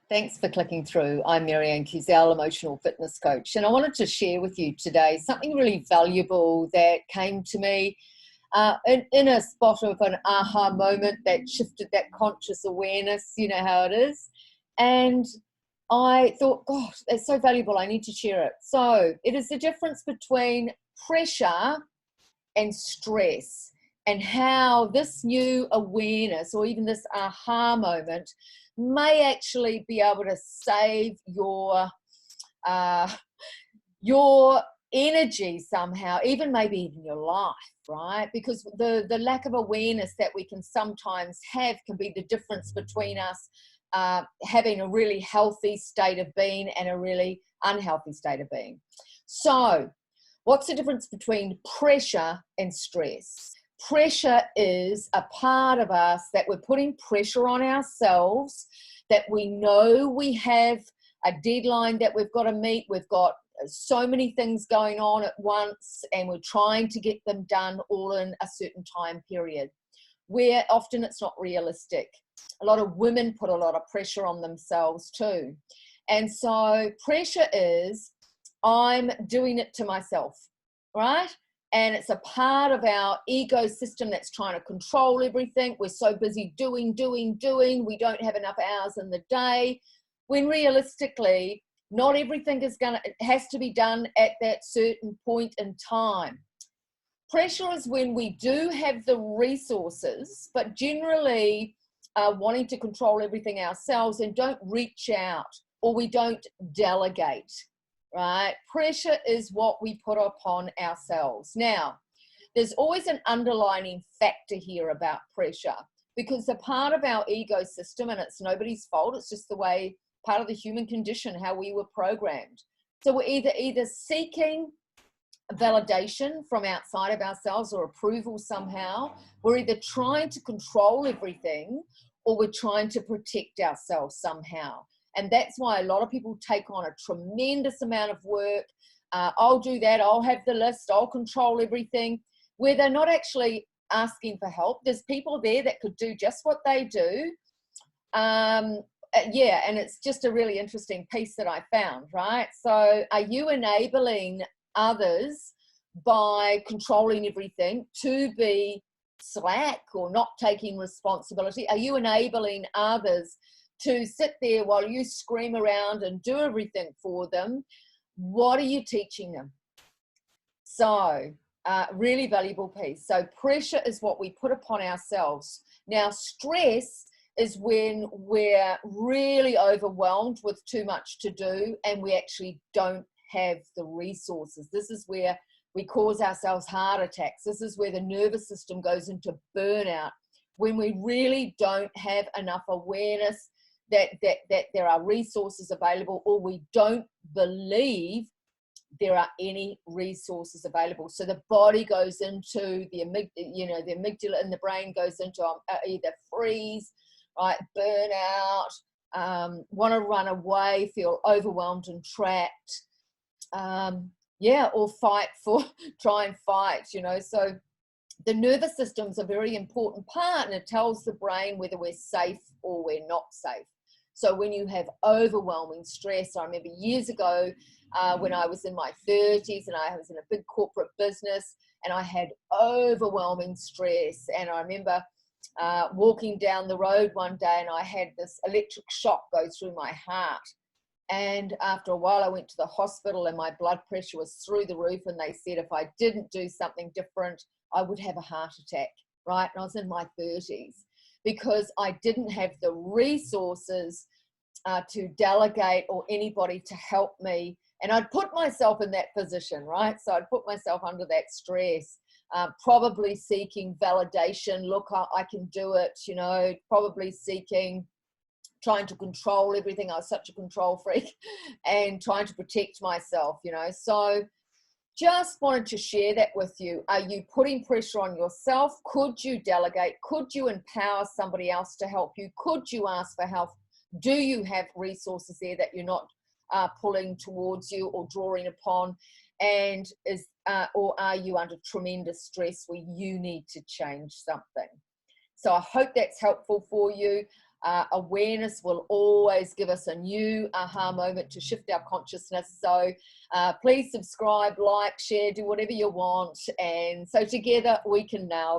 Thanks for clicking through. I'm Marianne Cusell, emotional fitness coach, and I wanted to share with you today something really valuable that came to me in a spot of an aha moment that shifted that conscious awareness. You know how it is. And I thought, gosh, that's so valuable. I need to share it. So it is the difference between pressure and stress, and how this new awareness or even this aha moment may actually be able to save uh, your energy somehow, even maybe even your life, right? Because the lack of awareness that we can sometimes have can be the difference between us having a really healthy state of being and a really unhealthy state of being. So what's the difference between pressure and stress? Pressure is a part of us that we're putting pressure on ourselves, that we know we have a deadline that we've got to meet. We've got so many things going on at once, and we're trying to get them done all in a certain time period, where often it's not realistic. A lot of women put a lot of pressure on themselves too. And so pressure is, I'm doing it to myself, right? And it's a part of our ecosystem that's trying to control everything. We're so busy doing. We don't have enough hours in the day, when realistically, not everything has to be done at that certain point in time. Pressure is when we do have the resources, but generally wanting to control everything ourselves and don't reach out, or we don't delegate. Right? Pressure is what we put upon ourselves. Now, there's always an underlining factor here about pressure, because a part of our ecosystem, and it's nobody's fault, it's just the way, part of the human condition, how we were programmed. So we're either seeking validation from outside of ourselves or approval somehow. We're either trying to control everything, or we're trying to protect ourselves somehow. And that's why a lot of people take on a tremendous amount of work. I'll do that. I'll have the list. I'll control everything, where they're not actually asking for help. There's people there that could do just what they do. Yeah, and it's just a really interesting piece that I found, right? So are you enabling others by controlling everything to be slack or not taking responsibility? Are you enabling others to sit there while you scream around and do everything for them? What are you teaching them? So really valuable piece. So pressure is what we put upon ourselves. Now, stress is when we're really overwhelmed with too much to do and we actually don't have the resources. This is where we cause ourselves heart attacks. This is where the nervous system goes into burnout, when we really don't have enough awareness that there are resources available, or we don't believe there are any resources available. So the body goes into the amygdala in the brain goes into either freeze, right, burnout, want to run away, feel overwhelmed and trapped, or try and fight, So the nervous system's a very important part, and it tells the brain whether we're safe or we're not safe. So when you have overwhelming stress, I remember years ago when I was in my 30s and I was in a big corporate business and I had overwhelming stress. And I remember walking down the road one day and I had this electric shock go through my heart. And after a while I went to the hospital and my blood pressure was through the roof, and they said if I didn't do something different, I would have a heart attack, right? And I was in my 30s, because I didn't have the resources to delegate or anybody to help me. And I'd put myself in that position, right? So I'd put myself under that stress, probably seeking validation. Look, I can do it, probably trying to control everything. I was such a control freak and trying to protect myself, So just wanted to share that with you. Are you putting pressure on yourself? Could you delegate? Could you empower somebody else to help you? Could you ask for help? Do you have resources there that you're not pulling towards you or drawing upon? And or are you under tremendous stress where you need to change something? So I hope that's helpful for you. Awareness will always give us a new aha moment to shift our consciousness. So please subscribe, like, share, do whatever you want. And so together we can now